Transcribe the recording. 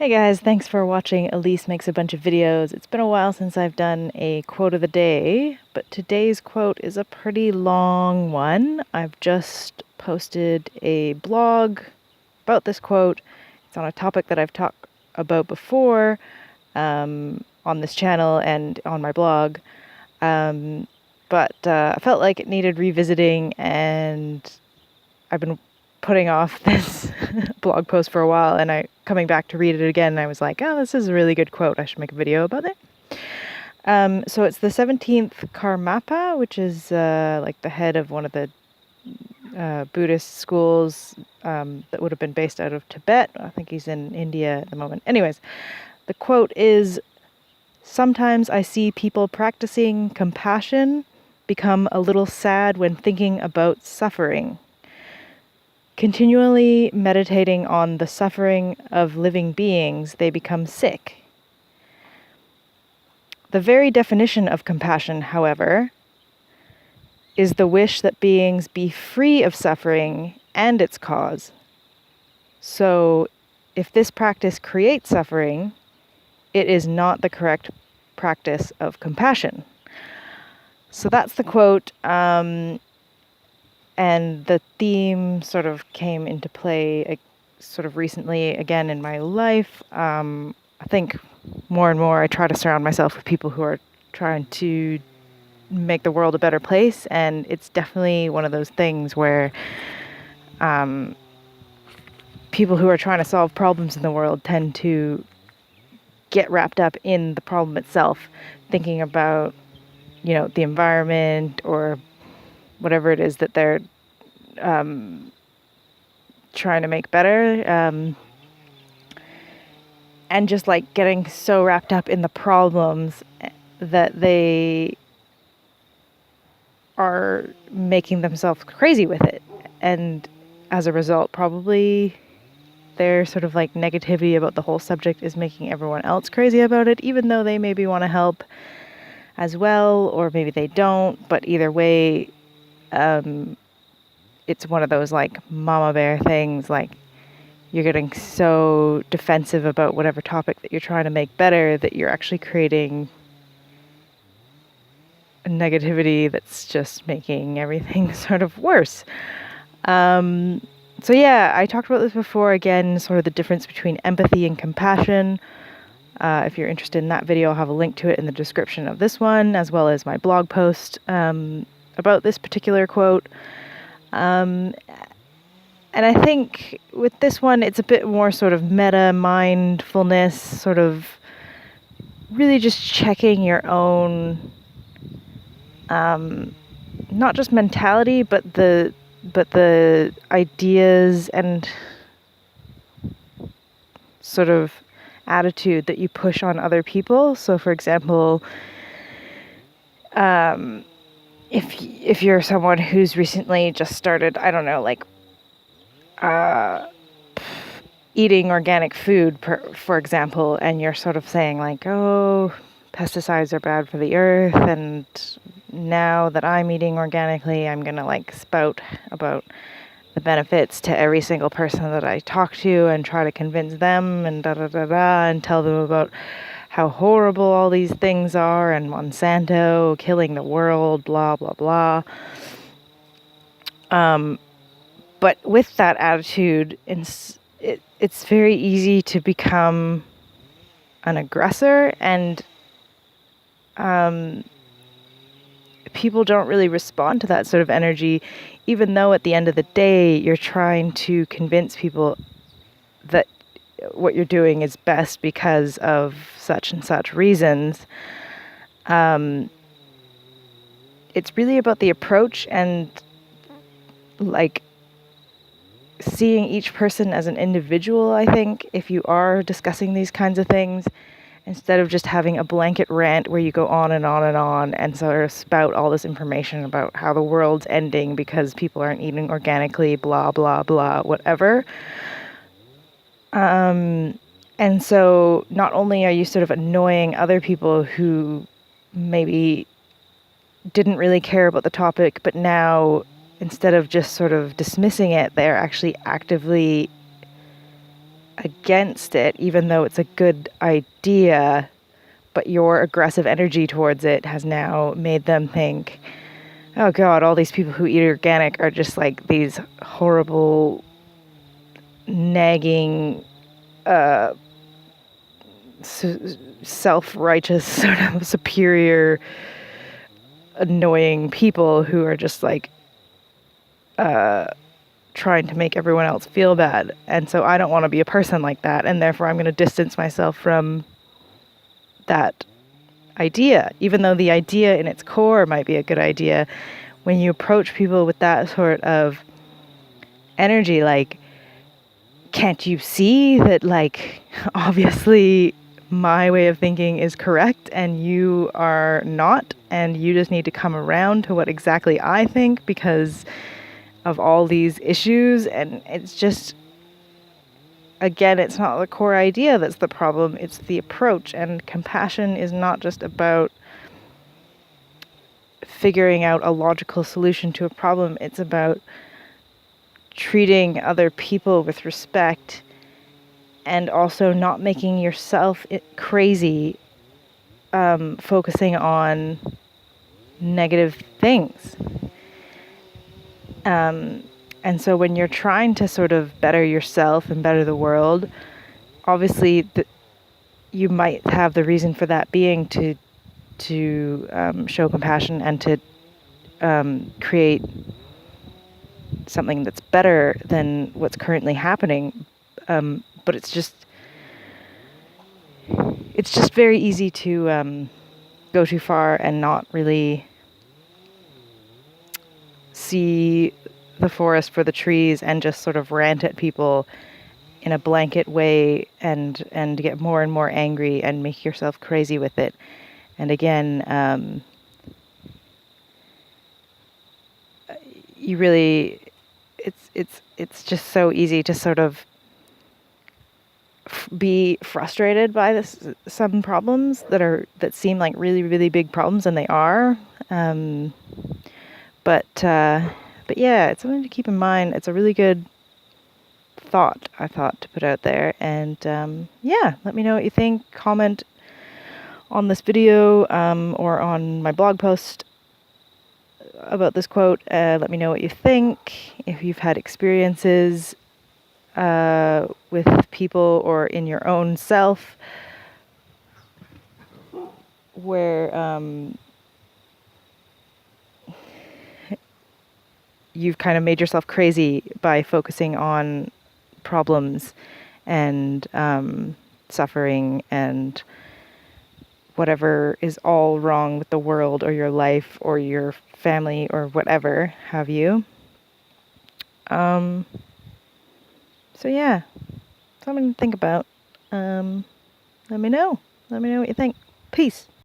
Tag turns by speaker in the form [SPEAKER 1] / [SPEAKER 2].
[SPEAKER 1] Hey guys, thanks for watching Elise Makes a Bunch of Videos. It's been a while since I've done a quote of the day, but today's quote is a pretty long one. I've just posted a blog about this quote. It's on a topic that I've talked about before on this channel and on my blog. But I felt like it needed revisiting, and I've been putting off this blog post for a while, and coming back to read it again, and I was like, oh, this is a really good quote. I should make a video about it. So it's the 17th Karmapa, which is like the head of one of the Buddhist schools that would have been based out of Tibet. I think he's in India at the moment. Anyways, the quote is, "Sometimes I see people practicing compassion become a little sad when thinking about suffering. Continually meditating on the suffering of living beings, they become sick. The very definition of compassion, however, is the wish that beings be free of suffering and its cause. So, if this practice creates suffering, it is not the correct practice of compassion." So that's the quote. And the theme sort of came into play sort of recently again in my life. I think more and more I try to surround myself with people who are trying to make the world a better place, and it's definitely one of those things where people who are trying to solve problems in the world tend to get wrapped up in the problem itself, thinking about, the environment or whatever it is that they're trying to make better, and just like getting so wrapped up in the problems that they are making themselves crazy with it, and as a result probably their sort of like negativity about the whole subject is making everyone else crazy about it, even though they maybe want to help as well, or maybe they don't. But either way, it's one of those like mama bear things, like you're getting so defensive about whatever topic that you're trying to make better that you're actually creating a negativity that's just making everything sort of worse. So yeah, I talked about this before, again, sort of the difference between empathy and compassion. If you're interested in that video, I'll have a link to it in the description of this one, as well as my blog post about this particular quote. And I think with this one, it's a bit more sort of meta mindfulness, sort of really just checking your own, not just mentality, but the ideas and sort of attitude that you push on other people. So, for example, if you're someone who's recently just started, I don't know, like eating organic food, for example, and you're sort of saying like, oh, pesticides are bad for the earth, and now that I'm eating organically, I'm gonna like spout about the benefits to every single person that I talk to and try to convince them and and tell them about how horrible all these things are, and Monsanto killing the world, blah blah blah. But with that attitude, it's very easy to become an aggressor, and people don't really respond to that sort of energy, even though at the end of the day, you're trying to convince people that what you're doing is best because of such and such reasons. It's really about the approach and like seeing each person as an individual, I think, if you are discussing these kinds of things, instead of just having a blanket rant where you go on and on and on and sort of spout all this information about how the world's ending because people aren't eating organically, blah, blah, blah, whatever. And so not only are you sort of annoying other people who maybe didn't really care about the topic, but now instead of just sort of dismissing it, they're actually actively against it, even though it's a good idea, but your aggressive energy towards it has now made them think, oh God, all these people who eat organic are just like these horrible, nagging, self-righteous, sort of superior, annoying people who are just like trying to make everyone else feel bad. And so I don't want to be a person like that, and therefore I'm going to distance myself from that idea, even though the idea in its core might be a good idea. When you approach people with that sort of energy, like, can't you see that, like, obviously my way of thinking is correct and you are not, and you just need to come around to what exactly I think because of all these issues. And it's just, again, it's not the core idea that's the problem, it's the approach. And compassion is not just about figuring out a logical solution to a problem, it's about treating other people with respect and also not making yourself crazy, focusing on negative things. And so when you're trying to sort of better yourself and better the world, obviously you might have the reason for that being to show compassion and to create something that's better than what's currently happening. But it's just very easy to go too far and not really see the forest for the trees and just sort of rant at people in a blanket way and get more and more angry and make yourself crazy with it. And again, you really, it's just so easy to sort of be frustrated by some problems that seem like really, really big problems, and they are. But yeah, it's something to keep in mind. It's a really good thought, I thought, to put out there. And yeah, let me know what you think. Comment on this video or on my blog post about this quote. Let me know what you think. If you've had experiences with people or in your own self where you've kind of made yourself crazy by focusing on problems and suffering and whatever is all wrong with the world or your life or your family or whatever have you. So yeah, something to think about. Let me know what you think. Peace.